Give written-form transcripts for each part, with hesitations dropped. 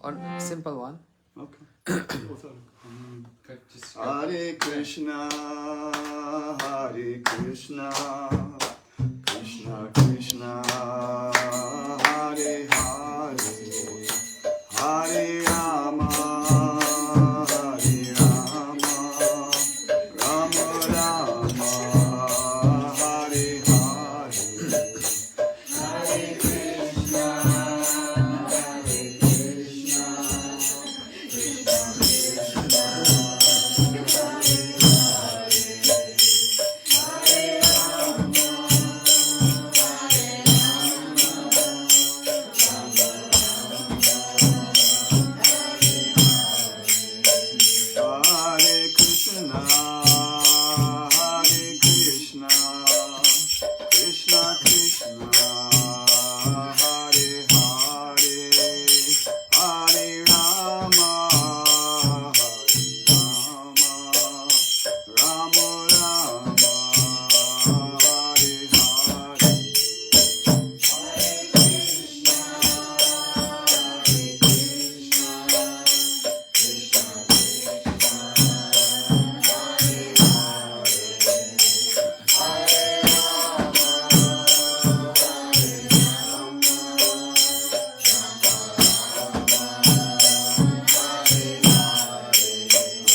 Or simple one. Okay. Hare Krishna, Hare Krishna, Krishna Krishna, Hare Hare, Hare Rama, Hare Rama, Rama Rama, Hare Hare, Hare Krishna, Hare Krishna, Krishna Krishna, Hare Krishna, Hare Krishna, Krishna Krishna, Hare Hare, Hare Rama, Hare Rama, Rama Rama, Hare Hare, Hare Krishna, Hare Krishna, Krishna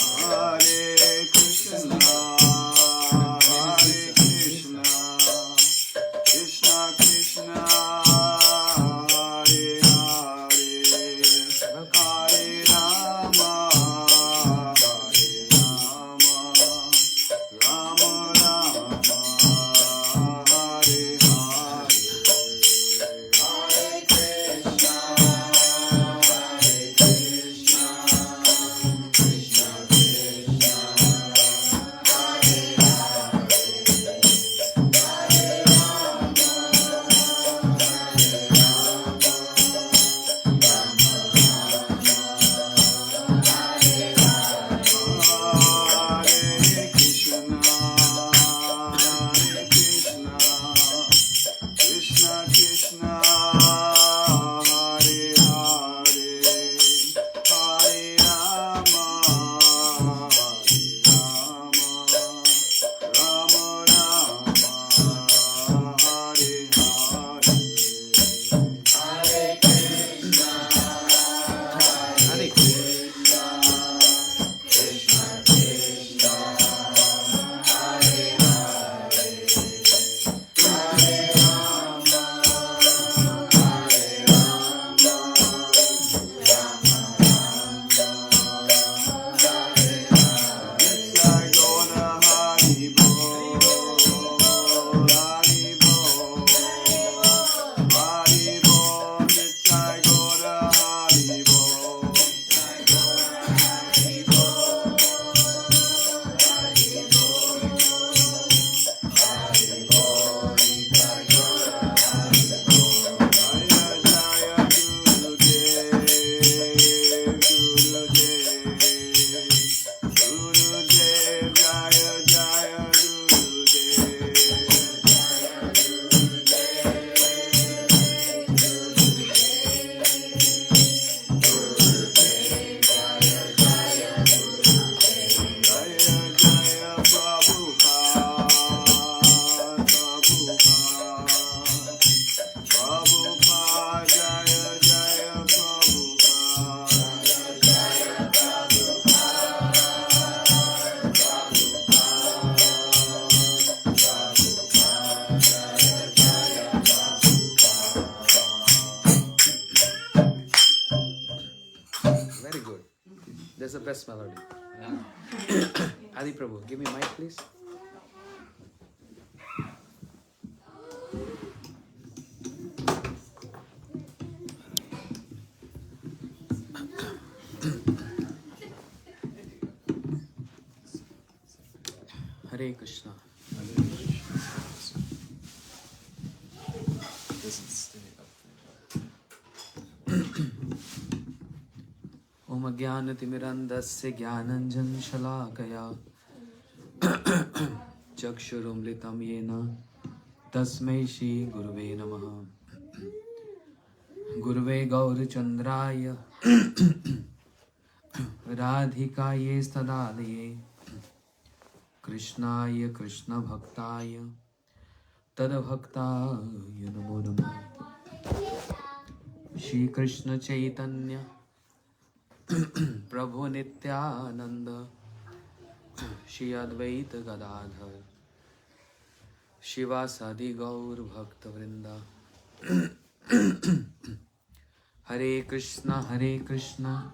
Hare Krishna, Hare Krishna, Krishna Krishna, Hare Hare, Hare Rama, Hare Rama, Rama Rama, Hare Hare, Hare Krishna, Hare Krishna, Krishna Krishna, Hare Hare Krishna, Hare Krishna, Krishna Krishna, Hare Hare, Hare Rama, Hare Rama, Rama Rama, Hare Hare, Hare Krishna, Hare Krishna, Krishna Krishna, Hare Hare, Hare Rama, Hare Rama, Rama Rama, Hare Hare. Jai Gaura Hari Bol, Hari Bol, Hari Bol, Jai Gaura Hari Bol, Jai Gaura Hari Bol, Hari Bol, Hari Bol, Jai Gaura Hari Bol. Jaya Jaya Gurudev, Gurudev, Gurudev, Jaya Jaya Gurudev, Jaya Jaya Jaya Prabhupada, Prabhupada, Prabhupada, Jaya Jaya Very good. That's the best melody. Adi Prabhu, give me mic, please. Hare Krishna. Om Ajnanatimirandasya Jnananjan Shalakaya Chakshurumlitam Yena Tasmai Shri Guruve Namaha. Guruve Gaurachandraya Radhikaye Stadalaye Krishnaya Krishna Bhaktaya Tadabhaktaya Namo Namo Shri Krishna Chaitanya Prabhu Nityananda Shri Advaita Gadadhar Shivasadi Gaur Bhakta Vrinda Hare Krishna Krishna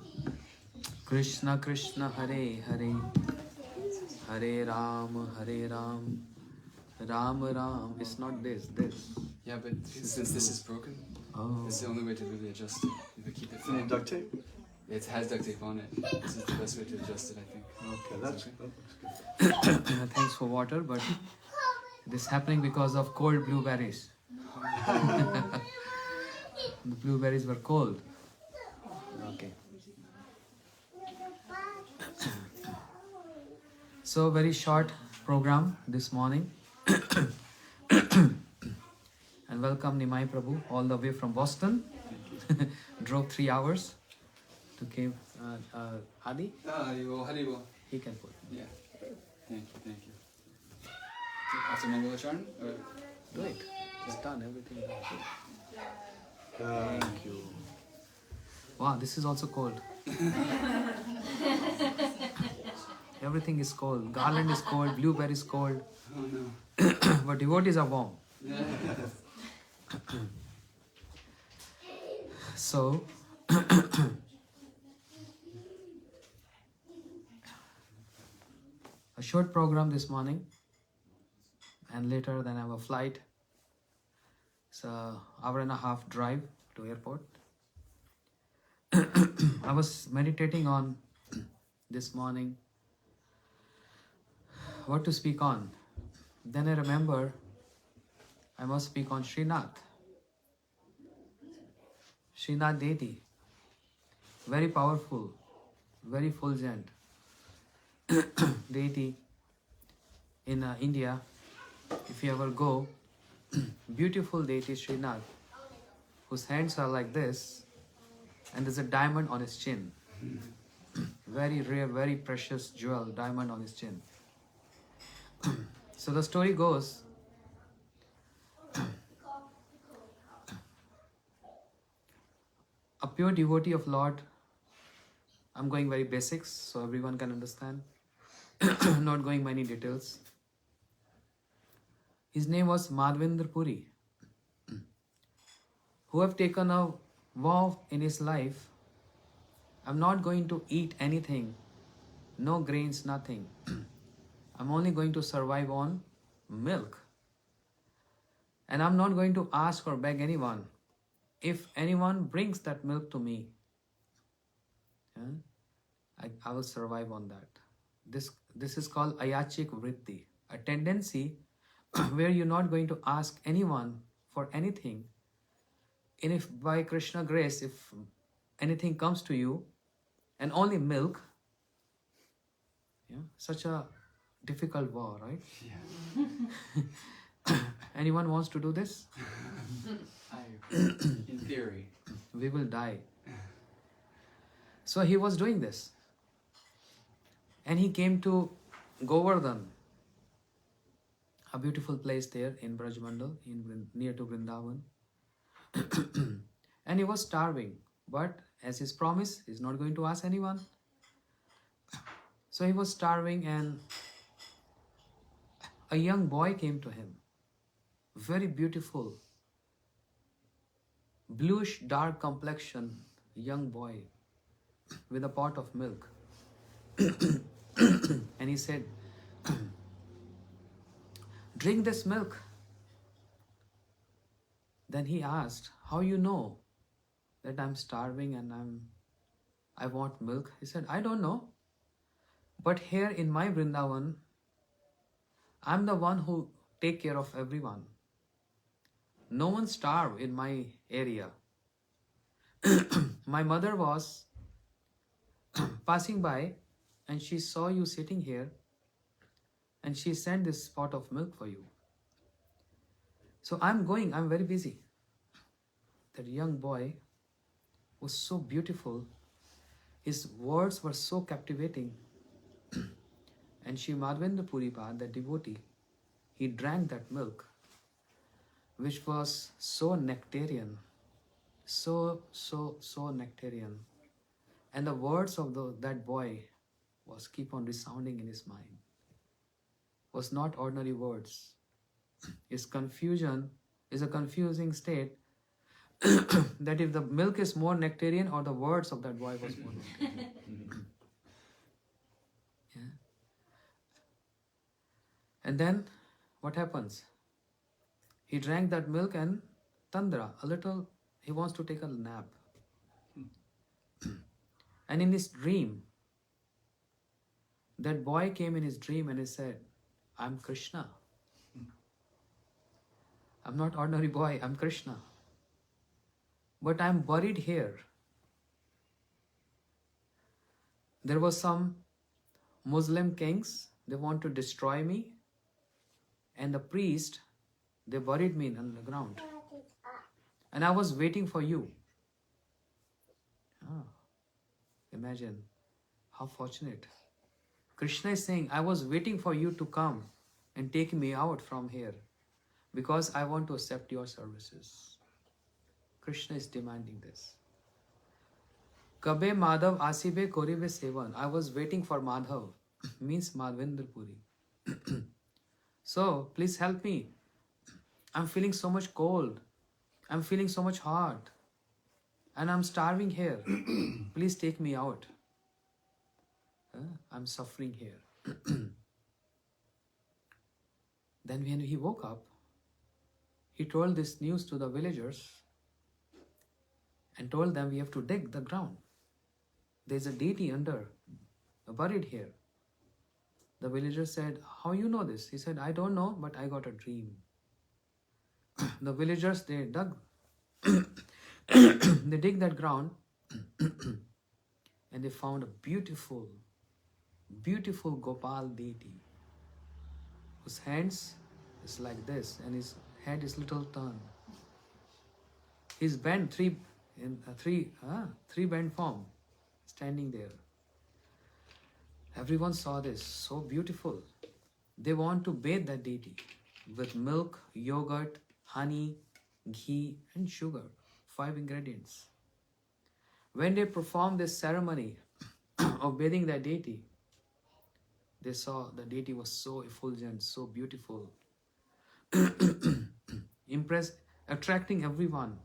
Krishna Hare Hare Hare Ram Ram Ram. It's not this. Yeah, but since this is broken, Oh. this is the only way to really adjust it. You know, keep it firm. Duct tape? It has duct tape on it. This is the best way to adjust it, I think. Okay, that looks good. Thanks for water, but this is happening because of cold blueberries. The blueberries were cold. Okay. So very short program this morning. And welcome Nimai Prabhu all the way from Boston. Drove 3 hours to came. Adi, Haribo. he can put. Yeah. Thank you. After Mangalacharn? Or? Do it. It's done. Everything is done. Thank you. Wow, this is also cold. Everything is cold. Garland is cold. Blueberry is cold. Oh no. But devotees are warm. Yeah. So, a short program this morning, and later then I have a flight. It's an hour and a half drive to airport. I was meditating on this morning what to speak on. Then I remember I must speak on Srinath deity. Very powerful, very fulgent deity in India. If you ever go, beautiful deity Srinath, whose hands are like this, and there's a diamond on his chin. Very rare, very precious jewel, diamond on his chin. So the story goes, a pure devotee of Lord, I'm going very basics so everyone can understand, not going many details. His name was Madhvendera, who have taken a vow in his life, I'm not going to eat anything, no grains, nothing. I'm only going to survive on milk. And I'm not going to ask or beg anyone. If anyone brings that milk to me, I will survive on that. This is called ayachik vritti, a tendency where you're not going to ask anyone for anything. And if by Krishna grace, if anything comes to you, and only milk, such a difficult vow, right? Yeah. Anyone wants to do this? In theory. We will die. So he was doing this. And he came to Govardhan, a beautiful place there in Brajmandal, near to Vrindavan. And he was starving. But as his promise, he's not going to ask anyone. So he was starving, and a young boy came to him. Very beautiful, bluish dark complexion young boy with a pot of milk. And he said, drink this milk. Then he asked, how you know that I'm starving and I want milk? He said, I don't know. But here in my Vrindavan, I'm the one who take care of everyone. No one starve in my area. My mother was passing by and she saw you sitting here and she sent this pot of milk for you. So I'm very busy. That young boy was so beautiful. His words were so captivating. And Shri Madhvendera Puripada, the devotee, he drank that milk, which was so nectarian, so nectarian. And the words of that boy was keep on resounding in his mind. Was not ordinary words. His confusion is a confusing state that if the milk is more nectarian or the words of that boy was more nectarian. Yeah. And then what happens? He drank that milk and Tandra, a little, he wants to take a nap. And in his dream, that boy came in his dream and he said, I'm Krishna. I'm not ordinary boy, I'm Krishna. But I'm buried here. There was some Muslim kings, they want to destroy me. And the priest, they buried me in the ground. And I was waiting for you. Ah, imagine how fortunate. Krishna is saying, I was waiting for you to come and take me out from here because I want to accept your services. Krishna is demanding this. Kabe Madhav Asibe Koribe Sevan. I was waiting for Madhav. Means Madhvendra Puri. So, please help me. I'm feeling so much cold. I'm feeling so much hot. And I'm starving here. Please take me out. I'm suffering here. Then when he woke up, he told this news to the villagers and told them we have to dig the ground. There's a deity under, buried here. The villagers said, how you know this? He said, I don't know, but I got a dream. The villagers, they dug, they dig that ground and they found a beautiful, beautiful Gopal deity whose hands is like this and his head is little turned. He's bent three bent form, standing there. Everyone saw this, so beautiful. They want to bathe that deity with milk, yogurt, honey, ghee and sugar, 5 ingredients. When they performed this ceremony of bathing that deity, they saw the deity was so effulgent, so beautiful, attracting everyone.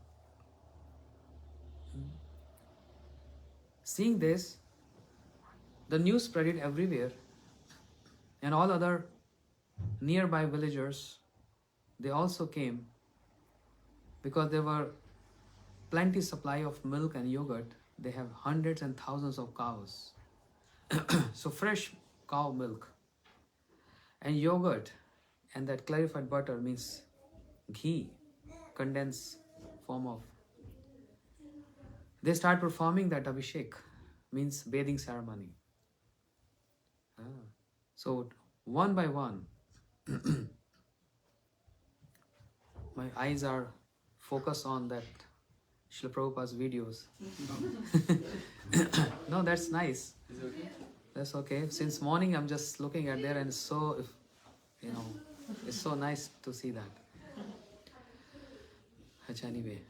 Seeing this, the news spread it everywhere, and all other nearby villagers, they also came because there were plenty supply of milk and yogurt. They have hundreds and thousands of cows. So fresh cow milk and yogurt and that clarified butter means ghee, condensed form of. They start performing that abhishek, means bathing ceremony. So one by one, my eyes are focused on that Srila Prabhupada's videos. No, that's nice. Is it okay? That's okay. Since morning I'm just looking at there and so, it's so nice to see that. Anyway,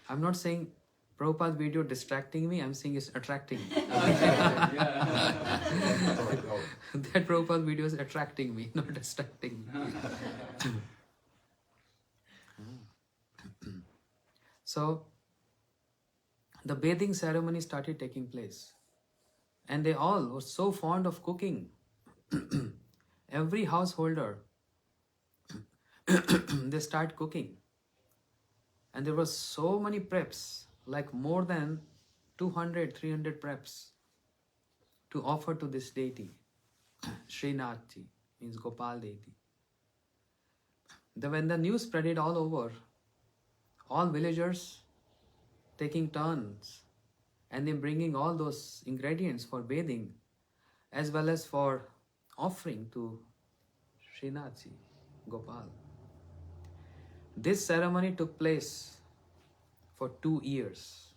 I'm not saying Prabhupada's video distracting me, I'm saying it's attracting me. That Prabhupada's video is attracting me, not distracting me. So, the bathing ceremony started taking place. And they all were so fond of cooking. Every householder, they start cooking. And there were so many preps, like more than 200, 300 preps to offer to this deity. Srinathji, means Gopal deity. When the news spread it all over, all villagers taking turns and then bringing all those ingredients for bathing as well as for offering to Srinathji, Gopal. This ceremony took place for 2 years.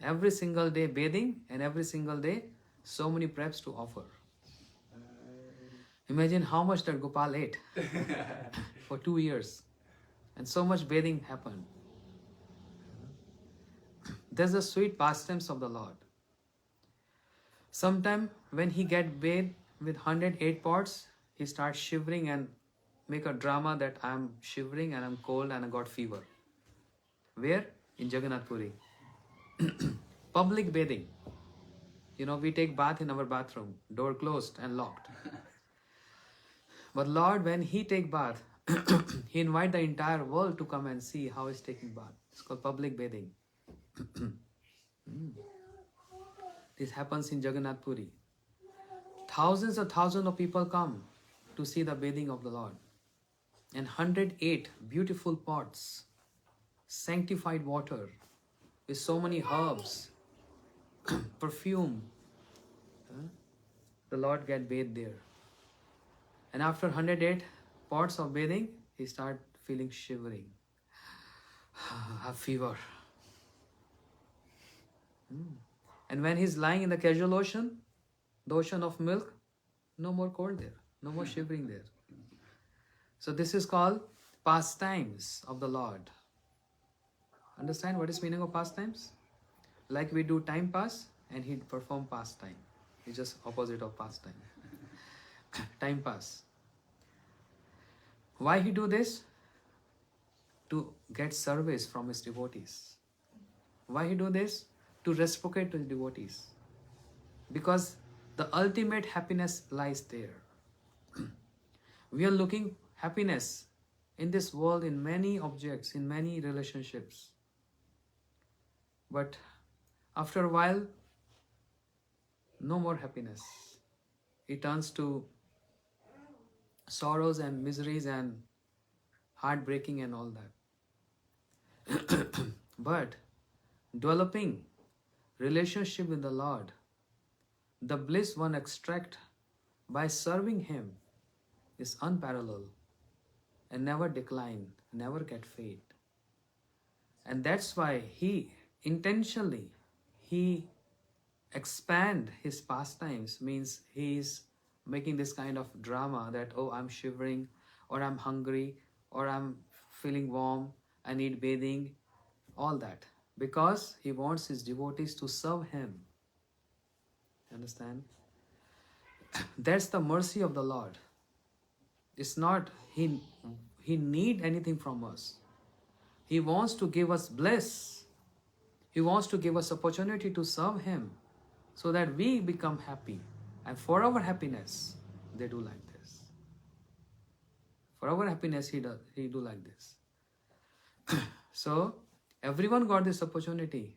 Every single day bathing and every single day so many preps to offer. Imagine how much that Gopal ate for 2 years. And so much bathing happened. There's the sweet pastimes of the Lord. Sometime when he get bathed with 108 pots, he starts shivering and make a drama that I'm shivering and I'm cold and I got fever. Where? In Jagannath Puri. Public bathing. You know, we take bath in our bathroom, door closed and locked. But Lord, when he take bath, he invite the entire world to come and see how he's taking bath. It's called public bathing. This happens in Jagannath Puri. Thousands of people come to see the bathing of the Lord. And 108 beautiful pots, sanctified water, with so many herbs, perfume. The Lord get bathed there. And after 108 pots of bathing, he start feeling shivering. Have fever. And when he's lying in the casual ocean, the ocean of milk, no more cold there, no more shivering there. So this is called pastimes of the Lord. Understand what is meaning of pastimes? Like we do time pass and he perform pastime. It's just opposite of pastime. Time pass. Why he do this? To get service from his devotees. Why he do this? To reciprocate to his devotees. Because the ultimate happiness lies there. We are looking happiness in this world, in many objects, in many relationships. But after a while, no more happiness. It turns to sorrows and miseries and heartbreaking and all that. But developing relationship with the Lord, the bliss one extract by serving Him is unparalleled and never decline, never get fade. And that's why he intentionally, he expand his pastimes, means he is making this kind of drama that, oh, I'm shivering, or I'm hungry, or I'm feeling warm, I need bathing, all that. Because he wants his devotees to serve him. Understand? That's the mercy of the Lord. It's not he need anything from us. He wants to give us bliss. He wants to give us opportunity to serve him so that we become happy. And for our happiness, they do like this. For our happiness, he do like this. So everyone got this opportunity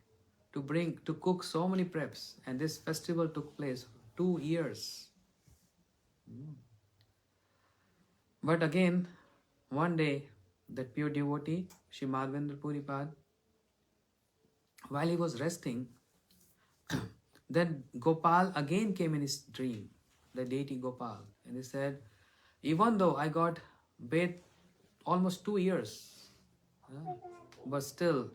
to cook so many preps, and this festival took place 2 years. But again, one day, that pure devotee, Shri Madhvendera Puripada, while he was resting, then Gopal again came in his dream, the deity Gopal, and he said, even though I got bathed almost 2 years, but still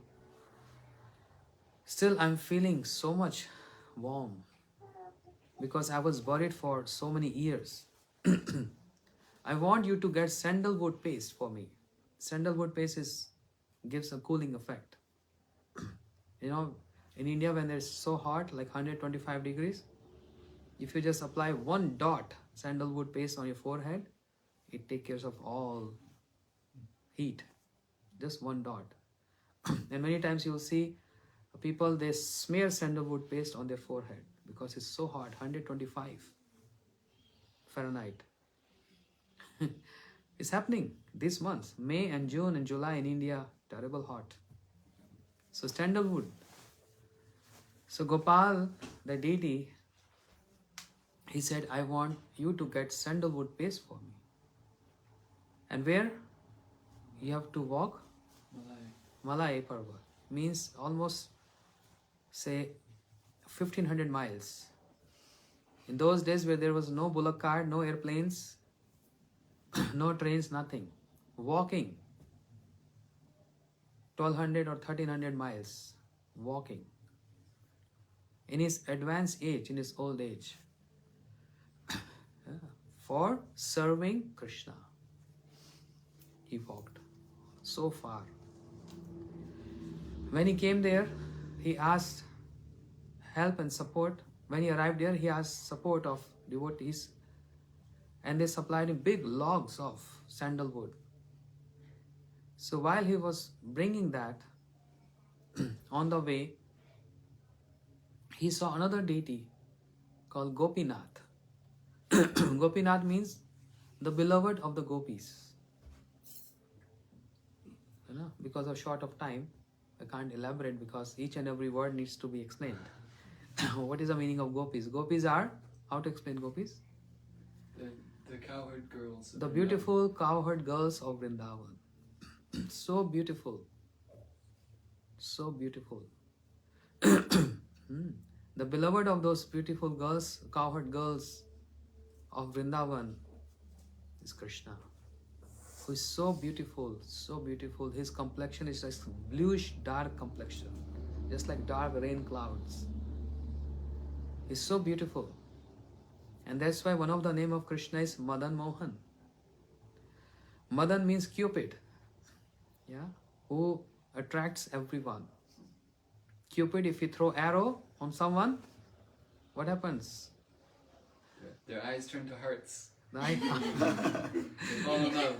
I'm feeling so much warm because I was buried for so many years. I want you to get sandalwood paste for me. Sandalwood paste gives a cooling effect. You know, in India when it's so hot, like 125 degrees, if you just apply 1 dot sandalwood paste on your forehead, it takes care of all heat. Just 1 dot. And many times you will see people, they smear sandalwood paste on their forehead because it's so hot, 125 Fahrenheit. It's happening these months, May and June and July in India, terrible hot. So sandalwood. So Gopal, the deity, he said, I want you to get sandalwood paste for me. And where? You have to walk Malay Parvat. Means almost, say, 1500 miles. In those days where there was no bullock cart, no airplanes, no trains, nothing. Walking. 1200 or 1300 miles walking. In his advanced age, in his old age, for serving Krishna. He walked so far. When he came there, he asked help and support. When he arrived there, he asked support of devotees, and they supplied him big logs of sandalwood. So while he was bringing that, on the way, he saw another deity called Gopinath. Gopinath means the beloved of the gopis. Because of short of time, I can't elaborate because each and every word needs to be explained. What is the meaning of gopis? Gopis are, how to explain gopis? The cowherd girls. The beautiful cowherd girls of Vrindavan. So beautiful. So beautiful. The beloved of those beautiful girls, cowherd girls of Vrindavan is Krishna, who is so beautiful, so beautiful. His complexion is just bluish dark complexion, just like dark rain clouds. He's so beautiful. And that's why one of the name of Krishna is Madan Mohan. Madan means Cupid, who attracts everyone. Cupid, if you throw arrow on someone, what happens? Their eyes turn to hearts. The eye, They fall in love.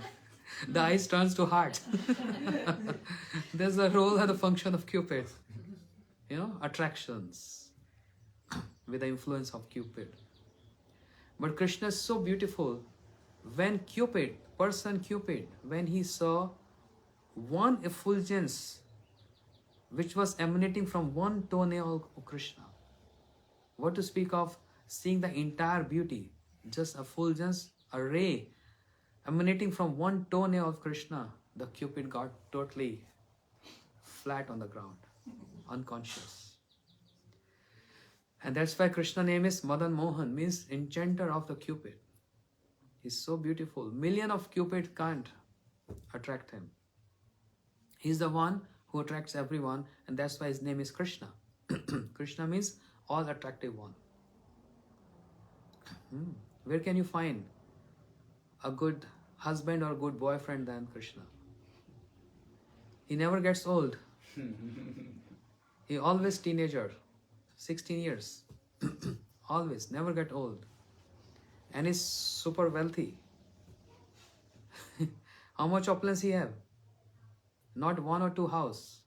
the eyes turns to heart. There's the role and the function of Cupid. Attractions with the influence of Cupid. But Krishna is so beautiful. When Cupid, when he saw one effulgence which was emanating from one toenail of Krishna, what to speak of seeing the entire beauty, just a effulgence, a ray emanating from one toenail of Krishna, the Cupid got totally flat on the ground, unconscious. And that's why Krishna's name is Madan Mohan, means enchanter of the Cupid. He's so beautiful. Million of Cupid can't attract him. He's the one who attracts everyone, and that's why his name is Krishna. Krishna means all attractive one. Where can you find a good husband or good boyfriend than Krishna? He never gets old. He always teenager, 16 years. Always, never get old. And he's super wealthy. How much opulence he have? Not one or two house.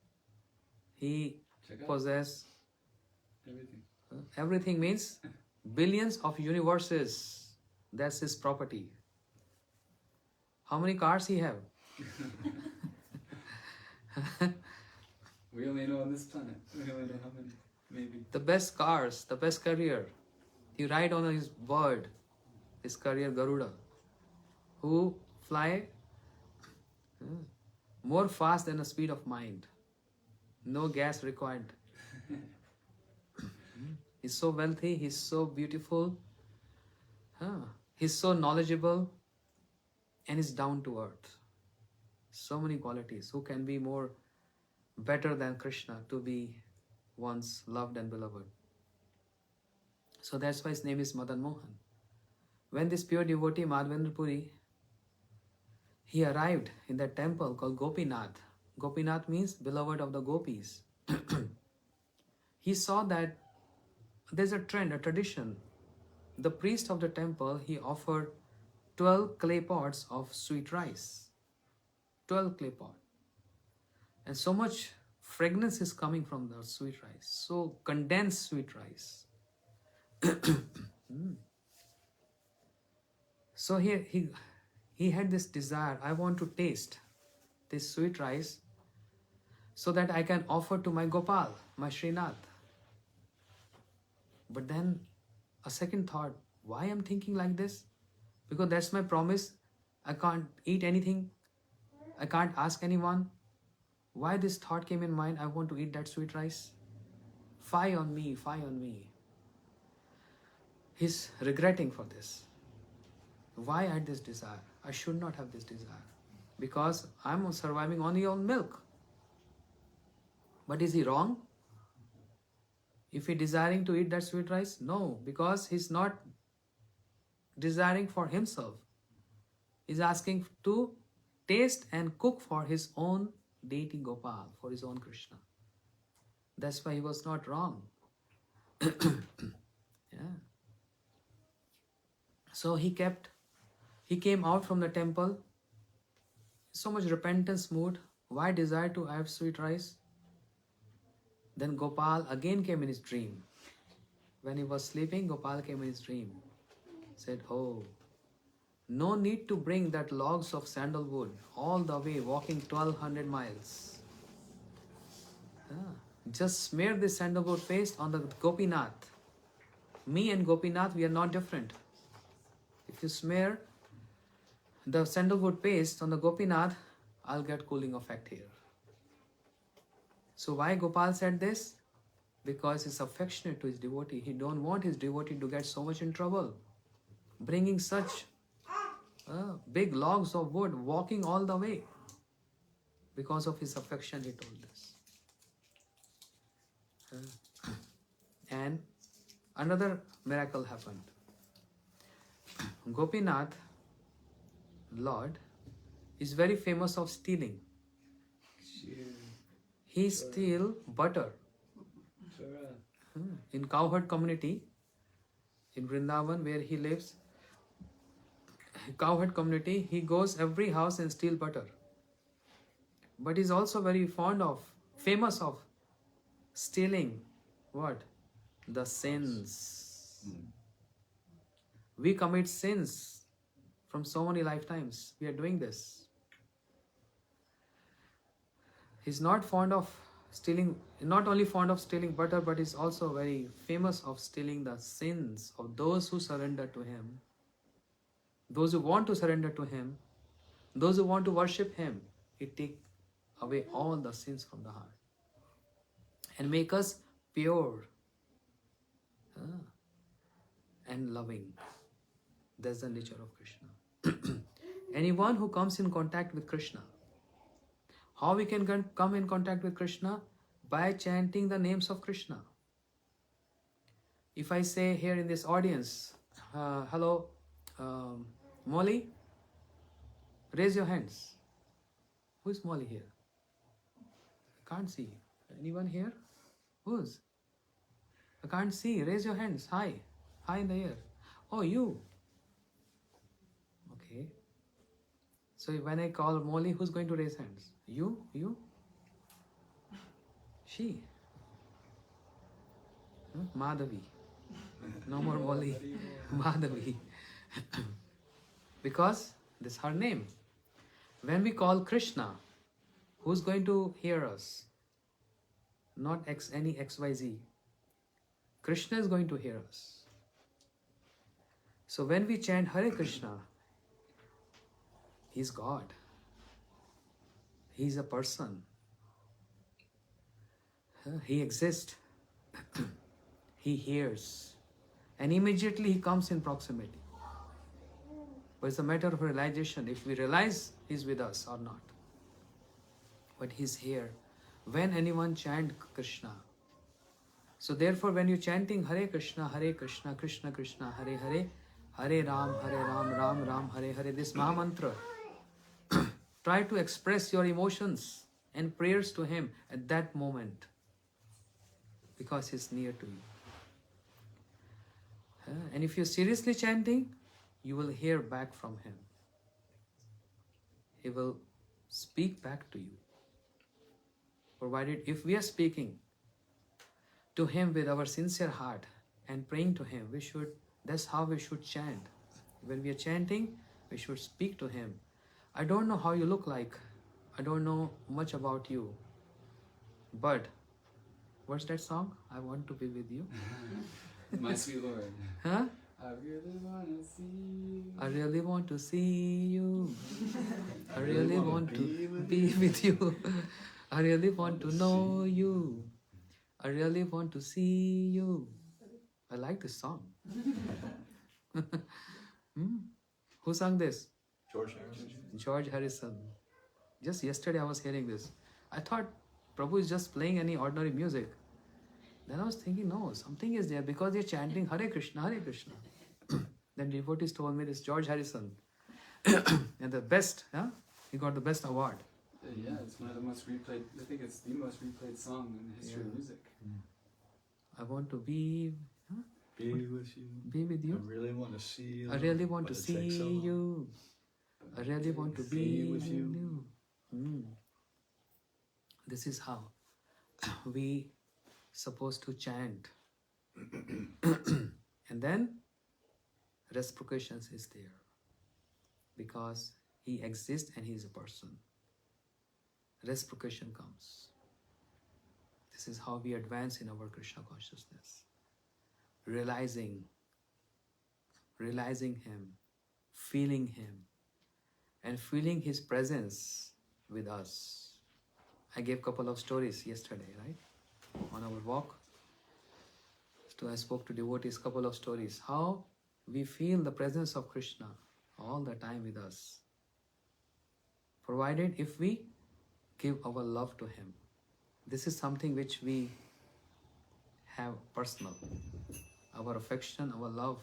He possess Everything. everything, means billions of universes. That's his property. How many cars he have? We only know on this planet. We only know how many. Maybe. The best cars, the best career. He ride on his bird, his career Garuda, who fly more fast than the speed of mind. No gas required. He's so wealthy, he's so beautiful, he's so knowledgeable, and he's down to earth. So many qualities. Who can be more better than Krishna to be one's loved and beloved? So that's why his name is Madan Mohan. When this pure devotee Madhvendera Puri, he arrived in that temple called Gopinath. Gopinath means beloved of the gopis. He saw that there's a trend, a tradition. The priest of the temple, he offered 12 clay pots of sweet rice. 12 clay pots. And so much fragrance is coming from the sweet rice. So condensed sweet rice. So he had this desire, I want to taste this sweet rice so that I can offer to my Gopal, my Srinath. But then a second thought, why I'm thinking like this? Because that's my promise. I can't eat anything. I can't ask anyone. Why this thought came in mind, I want to eat that sweet rice? Fie on me, fie on me. He's regretting for this. Why I had this desire? I should not have this desire. Because I'm surviving only on milk. But is he wrong? If he desiring to eat that sweet rice? No, because he's not desiring for himself. He's asking to taste and cook for his own deity Gopal, for his own Krishna. That's why he was not wrong. Yeah. So he came out from the temple, so much repentance mood. Why desire to have sweet rice? Then Gopal again came in his dream. When he was sleeping, Gopal came in his dream. Said, oh, no need to bring that logs of sandalwood all the way, walking 1200 miles. Just smear this sandalwood paste on the Gopinath. Me and Gopinath, we are not different. If you smear the sandalwood paste on the Gopinath, I'll get cooling effect here. So why Gopal said this? Because he's affectionate to his devotee. He don't want his devotee to get so much in trouble. Bringing such big logs of wood, walking all the way. Because of his affection, he told this. And another miracle happened. Gopinath, Lord, is very famous of stealing. He steals butter. In cowherd community, in Vrindavan where he lives, cowherd community, he goes every house and steal butter. But he's also very famous of stealing what? The sins. We commit sins from so many lifetimes. We are doing this. He's not fond of stealing, not only fond of stealing butter, but he's also very famous of stealing the sins of those who surrender to him, those who want to surrender to him, those who want to worship him. He takes away all the sins from the heart and make us pure and loving. That's the nature of Krishna. Anyone who comes in contact with Krishna, how we can come in contact with Krishna? By chanting the names of Krishna. If I say here in this audience, hello, Molly, raise your hands. Who is Molly here? I can't see. Anyone here? Who's? I can't see. Raise your hands. Hi. Hi in the air. Oh, you. Okay. So when I call Molly, who's going to raise hands? You? You? She? Madhavi. No more Molly. Madhavi. Because this is her name. When we call Krishna, who's going to hear us? Not any XYZ. Krishna is going to hear us. So when we chant Hare Krishna, He's God. He's a person. He exists. He hears. And immediately He comes in proximity. But it's a matter of realization, if we realize He's with us or not. But He's here. When anyone chant Krishna. So therefore when you're chanting Hare Krishna, Krishna Krishna, Hare Hare, Hare Ram, Ram Ram, Hare Hare, this Mahamantra, try to express your emotions and prayers to Him at that moment. Because He's near to you. And if you're seriously chanting, you will hear back from Him. He will speak back to you. Provided if we are speaking to Him with our sincere heart and praying to Him, that's how we should chant. When we are chanting, we should speak to Him. I don't know how you look like. I don't know much about you. But, what's that song? I want to be with you. My sweet Lord. Huh? I really want to see you. I really want to see you. I really want to be with you. I really want to know you. I really want to see you. I like this song. Who sang this? George Harrison. George Harrison. Just yesterday I was hearing this. I thought Prabhu is just playing any ordinary music. Then I was thinking, no, something is there because they're chanting Hare Krishna, Hare Krishna. Then devotees told me this George Harrison. And the best, huh? He got the best award. Yeah, it's one of the most replayed, I think it's the most replayed song in the history of music. I want to be, huh? Be with you. Be with you. I really want to see you. I really want to but it see takes so long. you. I really want to be with you. This is how we supposed to chant. And then reciprocations is there. Because he exists and he is a person. Reciprocation comes. This is how we advance in our Krishna consciousness. Realizing him, feeling him, and feeling his presence with us. I gave a couple of stories yesterday, right? On our walk. So I spoke to devotees, couple of stories. How we feel the presence of Krishna all the time with us. Provided if we give our love to him. This is something which we have personal. Our affection, our love.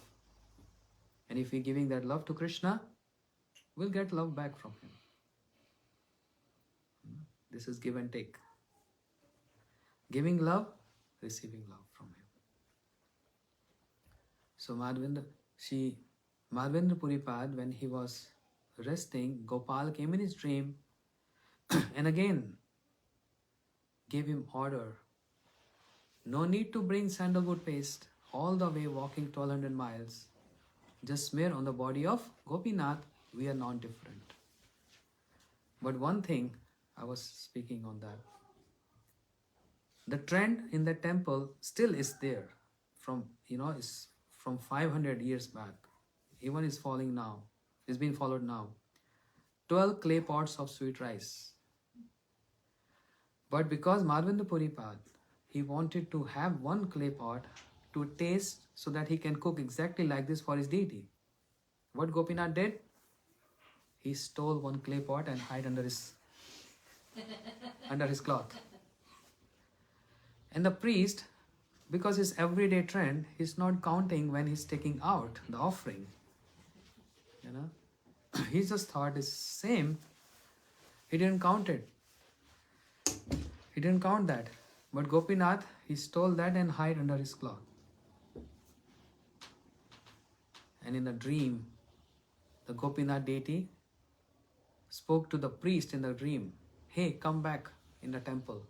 And if we're giving that love to Krishna, we'll get love back from him. This is give and take. Giving love, receiving love from him. So Madhvendera Puripad, when he was resting, Gopal came in his dream and again gave him order. No need to bring sandalwood paste all the way walking 1200 miles. Just smear on the body of Gopinath, we are not different. But one thing, I was speaking on that. The trend in the temple still is there from, is from 500 years back. Even is following now. It's been followed now. 12 clay pots of sweet rice. But because Madhvendera Puripad, he wanted to have one clay pot to taste so that he can cook exactly like this for his deity. What Gopinath did? He stole one clay pot and hid under his cloth. And the priest, because his everyday trend, he's not counting when he's taking out the offering. He just thought it's same. He didn't count it. He didn't count that. But Gopinath, he stole that and hid under his cloth. And in a dream, the Gopinath deity spoke to the priest in the dream, hey, come back in the temple.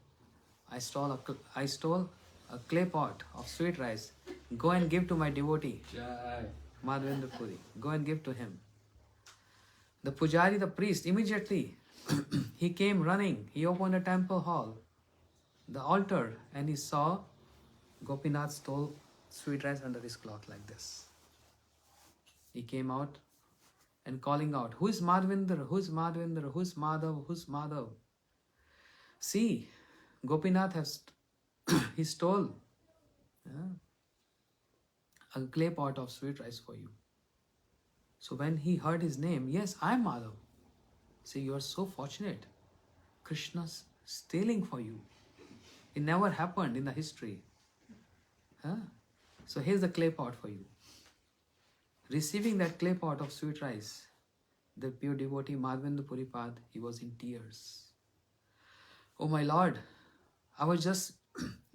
I stole a clay pot of sweet rice. Go and give to my devotee, Jai. Madhvendra Puri. Go and give to him. The pujari, the priest, immediately, he came running. He opened the temple hall, the altar, and he saw Gopinath stole sweet rice under his cloth like this. He came out and calling out, who is Madhvendra? Who is Madhvendra? Who is Madhav? Who is Madhav? See, Gopinath has he stole a clay pot of sweet rice for you. So when he heard his name, yes, I am Madhav. See, you are so fortunate. Krishna's stealing for you. It never happened in the history. So here's the clay pot for you. Receiving that clay pot of sweet rice, the pure devotee Madhvendra Puripad, he was in tears. Oh my Lord, I was just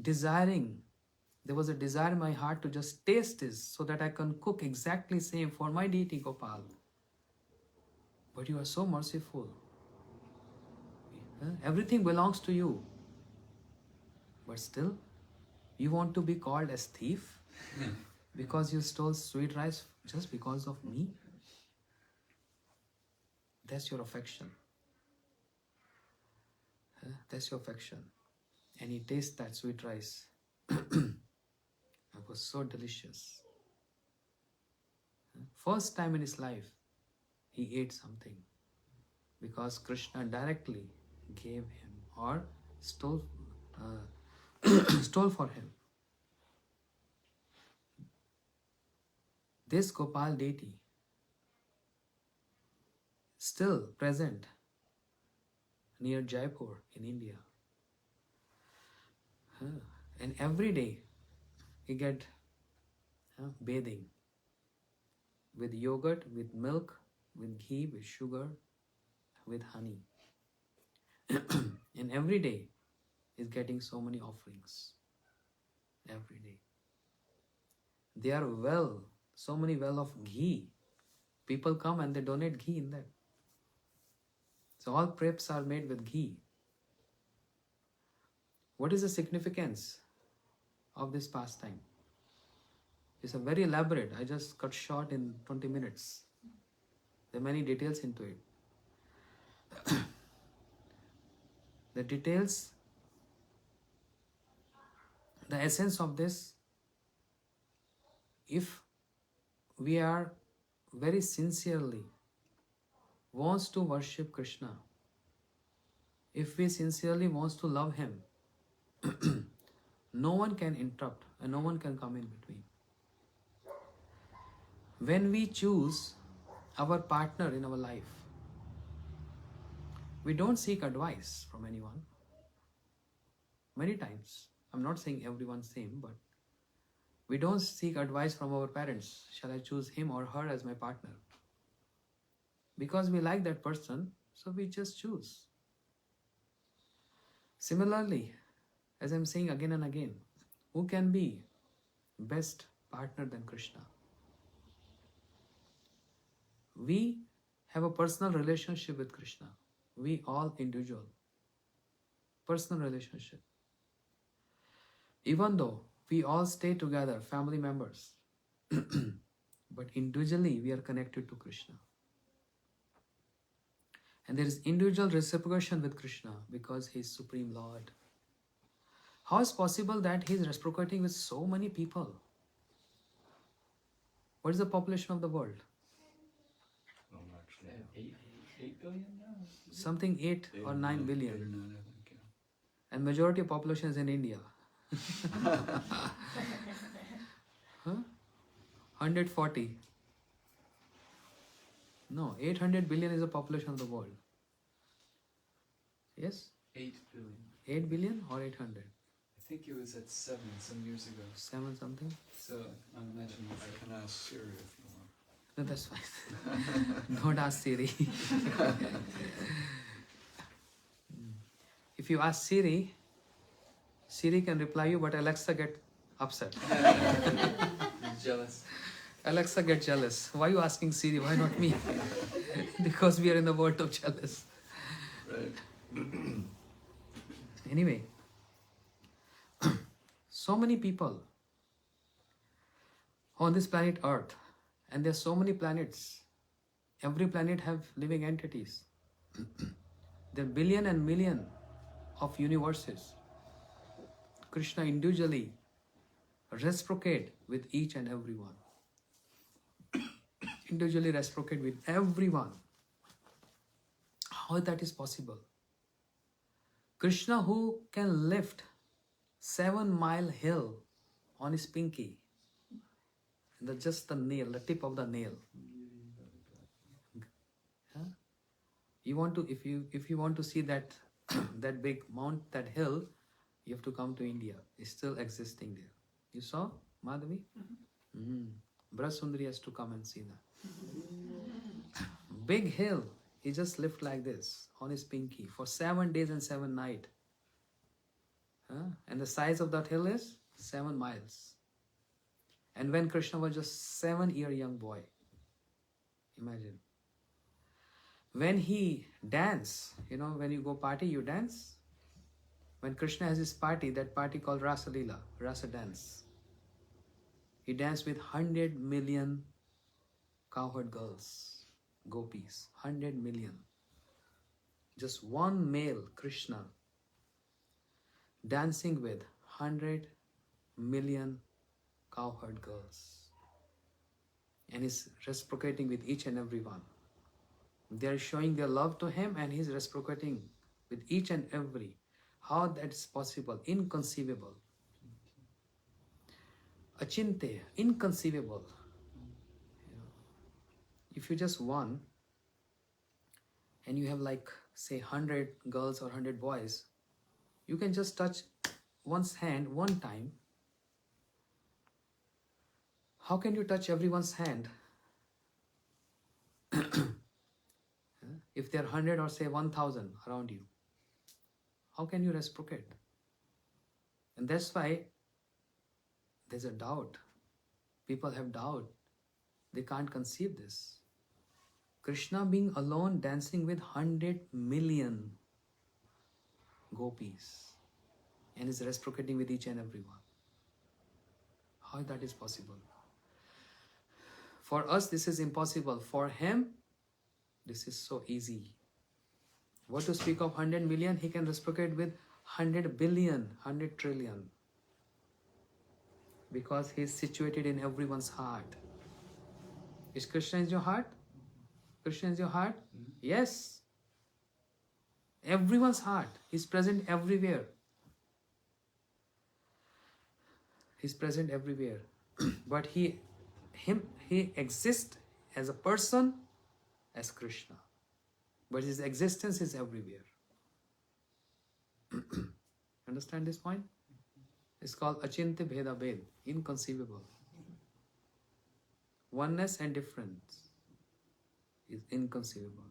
desiring, there was a desire in my heart to just taste this so that I can cook exactly same for my deity Gopal. But you are so merciful. Everything belongs to you. But still, you want to be called as thief? Because you stole sweet rice just because of me? That's your affection. That's your affection. And he tastes that sweet rice. It was so delicious. First time in his life, he ate something. Because Krishna directly gave him or stole for him. This Gopal deity, still present near Jaipur in India. And every day he get bathing with yogurt, with milk, with ghee, with sugar, with honey. And every day is getting so many offerings. Every day. They are so many well of ghee. People come and they donate ghee in that. So all preps are made with ghee. What is the significance of this pastime? It's a very elaborate. I just cut short in 20 minutes. There are many details into it. The details, the essence of this, if we are very sincerely wants to worship Krishna, if we sincerely wants to love him, no one can interrupt and no one can come in between. When we choose our partner in our life, we don't seek advice from anyone. Many times, I'm not saying everyone's same, but we don't seek advice from our parents. Shall I choose him or her as my partner? Because we like that person, so we just choose. Similarly, as I'm saying again and again, who can be best partner than Krishna? We have a personal relationship with Krishna. We all individual. Personal relationship. Even though we all stay together, family members, but individually we are connected to Krishna. And there is individual reciprocation with Krishna because he is Supreme Lord. How is possible that he is reciprocating with so many people? What is the population of the world? Eight billion now? Something 8 or 9 billion. 8 or 9, I think, yeah. And majority of population is in India. 140. No, 800 billion is the population of the world. Yes? 8 billion. 8 billion or 800? I think it was at 7 some years ago. 7 something? So I'm imagining I can ask Siri if you want. No, that's fine. Don't ask Siri. If you ask Siri, Siri can reply you, but Alexa get upset. He's jealous. Alexa get jealous. Why are you asking Siri? Why not me? Because we are in the world of jealous. Right. Anyway, so many people on this planet Earth, and there are so many planets. Every planet have living entities. There are billion and million of universes. Krishna individually reciprocate with each and every one. Individually reciprocate with everyone. How that is possible? Krishna, who can lift 7-mile hill on his pinky, just the nail, the tip of the nail. Huh? You want to, if you want to see that that big mount, that hill, you have to come to India. It's still existing there. You saw, Madhavi? Brasundari has to come and see that. Big hill. He just lift like this on his pinky for 7 days and 7 nights. And the size of that hill is 7 miles. And when Krishna was just 7-year young boy, imagine. When he dance, when you go party, you dance. When Krishna has his party, that party called Rasa Leela, Rasa dance. He danced with 100 million cowherd girls, gopis, 100 million. Just one male Krishna dancing with 100 million cowherd girls. And he's reciprocating with each and every one. They are showing their love to him and he's reciprocating with each and every. How that's possible? Inconceivable. Achinte, inconceivable. If you just one and you have say 100 girls or 100 boys, you can just touch one's hand one time, how can you touch everyone's hand if there are 100 or say 1000 around you? How can you reciprocate? And that's why there's a doubt. People have doubt. They can't conceive this. Krishna being alone dancing with 100 million gopis and is reciprocating with each and every one. How that is possible? For us, this is impossible. For him, this is so easy. What to speak of 100 million? He can reciprocate with 100 billion, 100 trillion. Because he is situated in everyone's heart. Is Krishna in your heart? Krishna is your heart? Yes. Everyone's heart. He's present everywhere. He's present everywhere. But he exists as a person, as Krishna. But his existence is everywhere. Understand this point? It's called Achintya Bheda Bhed, inconceivable. Oneness and difference is inconceivable.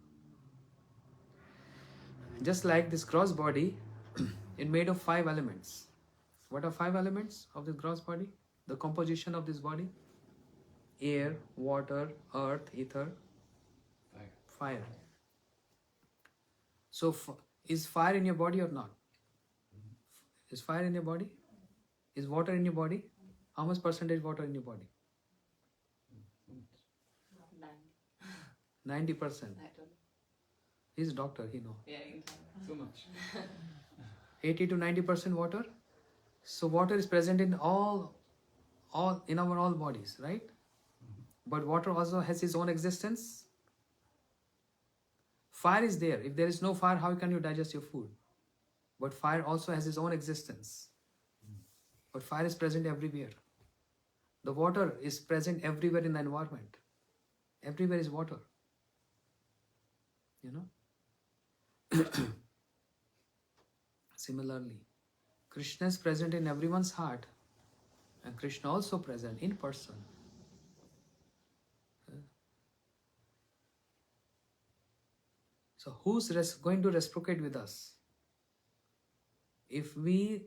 Just like this gross body, it's made of 5 elements. What are 5 elements of this gross body? The composition of this body? Air, water, earth, ether, fire. So, is fire in your body or not? Is fire in your body? Is water in your body? How much percentage water in your body? 90%. I don't know. He's a doctor, he knows. Yeah, you can So much. 80 to 90% water. So water is present in all in our all bodies, right? But water also has its own existence. Fire is there. If there is no fire, how can you digest your food? But fire also has its own existence. But fire is present everywhere. The water is present everywhere in the environment. Everywhere is water. You know? Similarly, Krishna is present in everyone's heart, and Krishna also present in person. So who's going to reciprocate with us? If we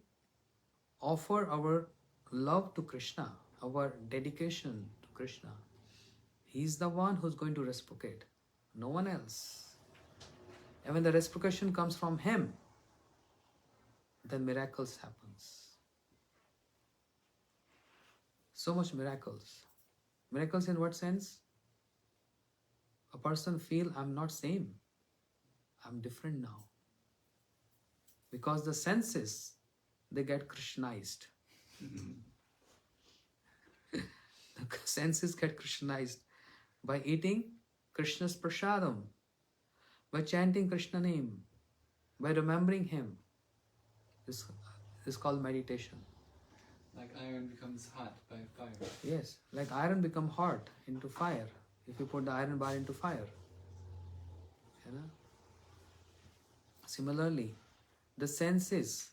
offer our love to Krishna, our dedication to Krishna, he's the one who's going to reciprocate, no one else. And when the reciprocation comes from him, then miracles happens. So much miracles. Miracles in what sense? A person feel I'm not same. I'm different now. Because the senses, they get Krishnized. The senses get Krishnized by eating Krishna's prasadam, by chanting Krishna name, by remembering him. This is called meditation. Like iron becomes hot by fire. Yes, like iron become hot into fire if you put the iron bar into fire. You know? Similarly, the senses,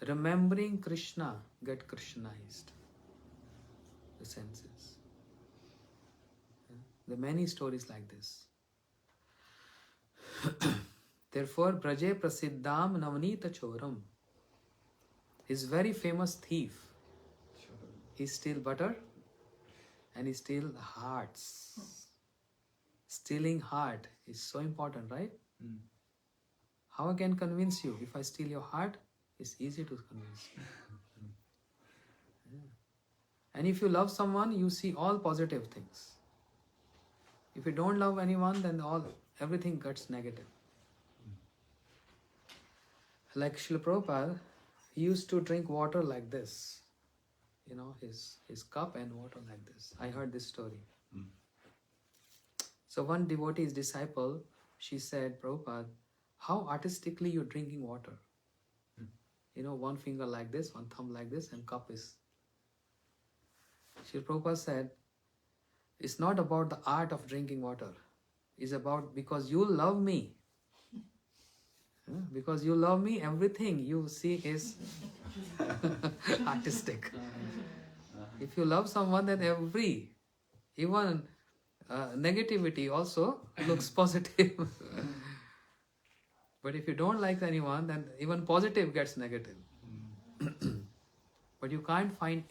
remembering Krishna, get Krishnized. The senses. Yeah? There are many stories like this. Therefore, Braje Prasiddham Navnita Choram, his very famous thief, he steals butter and he steals hearts. Stealing heart is so important, right? How I can convince you? If I steal your heart, it's easy to convince you. Yeah. And if you love someone, you see all positive things. If you don't love anyone, then everything gets negative. Like Srila Prabhupada, he used to drink water like this. You know, his cup and water like this. I heard this story. So one devotee, his disciple, she said, Prabhupada, how artistically you're drinking water? You know, one finger like this, one thumb like this, and cup is. Srila Prabhupada said, it's not about the art of drinking water. It's about because you love me. Because you love me, everything you see is artistic. If you love someone, then even negativity also looks positive. But if you don't like anyone, then even positive gets negative. But you can't find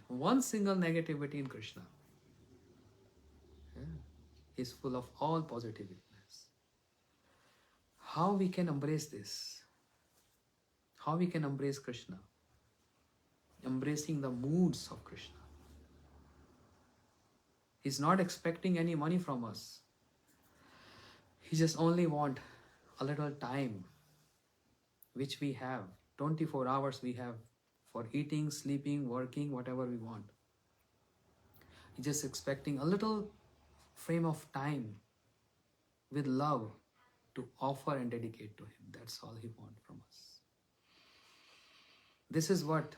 one single negativity in Krishna. Yeah. He's full of all positiveness. How we can embrace this? How we can embrace Krishna? Embracing the moods of Krishna. He's not expecting any money from us. He just only wants a little time, which we have. 24 hours we have for eating, sleeping, working, whatever we want. He's just expecting a little frame of time with love to offer and dedicate to Him. That's all He wants from us. This is what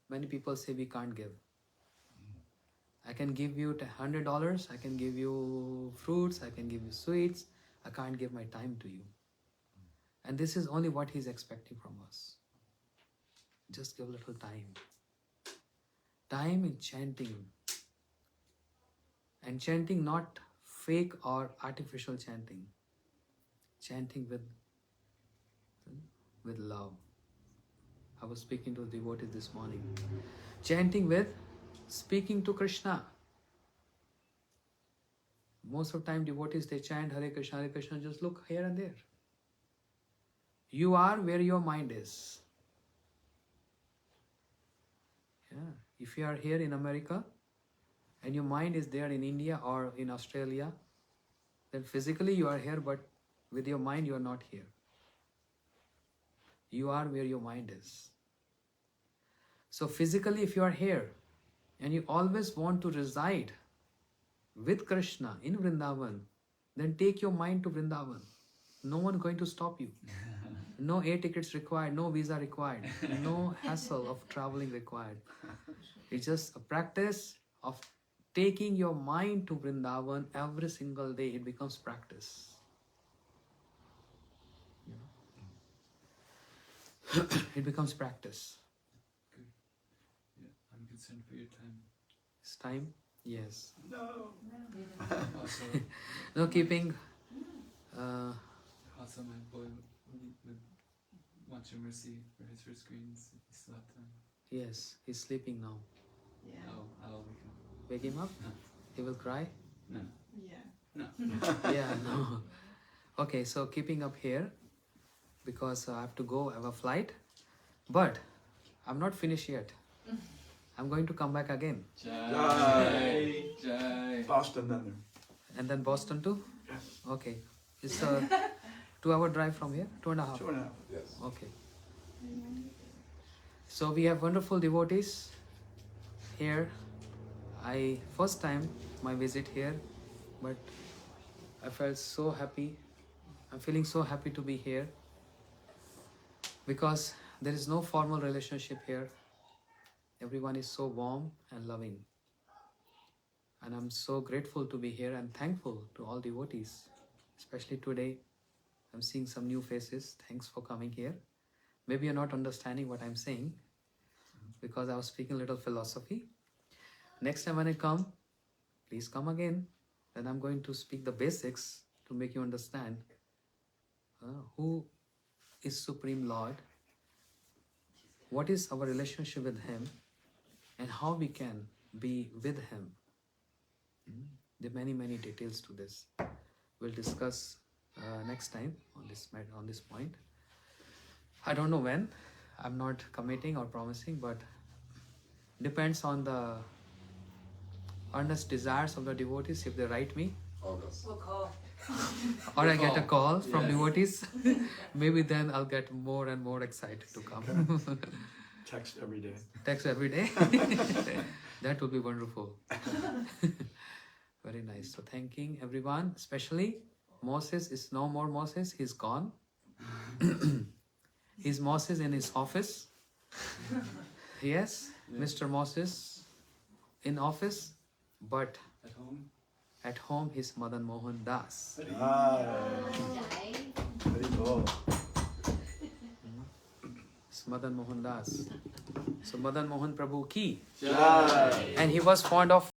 many people say we can't give. I can give you $100, I can give you fruits, I can give you sweets, I can't give my time to you. And this is only what He's expecting from us. Just give a little time. Time in chanting. And chanting not fake or artificial chanting. Chanting with love. I was speaking to a devotee this morning. Chanting with speaking to Krishna. Most of the time devotees, they chant Hare Krishna, just look here and there. You are where your mind is. Yeah. If you are here in America and your mind is there in India or in Australia, then physically you are here, but with your mind you are not here. You are where your mind is. So physically if you are here and you always want to reside with Krishna in Vrindavan, then take your mind to Vrindavan. No one going to stop you. No air tickets required, no visa required, no hassle of traveling required. It's just a practice of taking your mind to Vrindavan every single day. It becomes practice. It becomes practice. Good. Yeah, I'm concerned for your time. It's time? Yes. No. Also, No keeping. also my boy would want your mercy for his first screens. He still have time. Yes, he's sleeping now. Yeah. I'll Wake him up. No. He will cry. No. Yeah. No. Yeah, no. Okay, so keeping up here because I have to go. I have a flight, but I'm not finished yet. I'm going to come back again, Jai. Jai. Boston then. and then Boston too. Yes. Okay, it's a 2-hour drive from here. 2.5. 2.5. Yes. Okay. So we have wonderful devotees here. First time my visit here, but I felt so happy. I'm feeling so happy to be here because there is no formal relationship here. Everyone is so warm and loving. And I'm so grateful to be here and thankful to all devotees. Especially today, I'm seeing some new faces. Thanks for coming here. Maybe you're not understanding what I'm saying because I was speaking a little philosophy. Next time when I come, please come again. Then I'm going to speak the basics to make you understand who is Supreme Lord, what is our relationship with Him, and how we can be with Him. There are many, many details to this. We'll discuss next time on this point. I don't know when. I'm not committing or promising, but depends on the earnest desires of the devotees. If they write me, August. We'll call. or I get a call from Yes. devotees, maybe then I'll get more and more excited to come. Text every day. Text every day. That would be wonderful. Very nice. So thanking everyone, especially Moses is no more Moses. He's gone. He's Moses in his office. Yes, Yeah. Mr. Moses in office, but At home. at home he's Madan Mohan Das. Ah. Jai. It's Madan Mohan Das. So Madan Mohan Prabhu ki. Jai. And he was fond of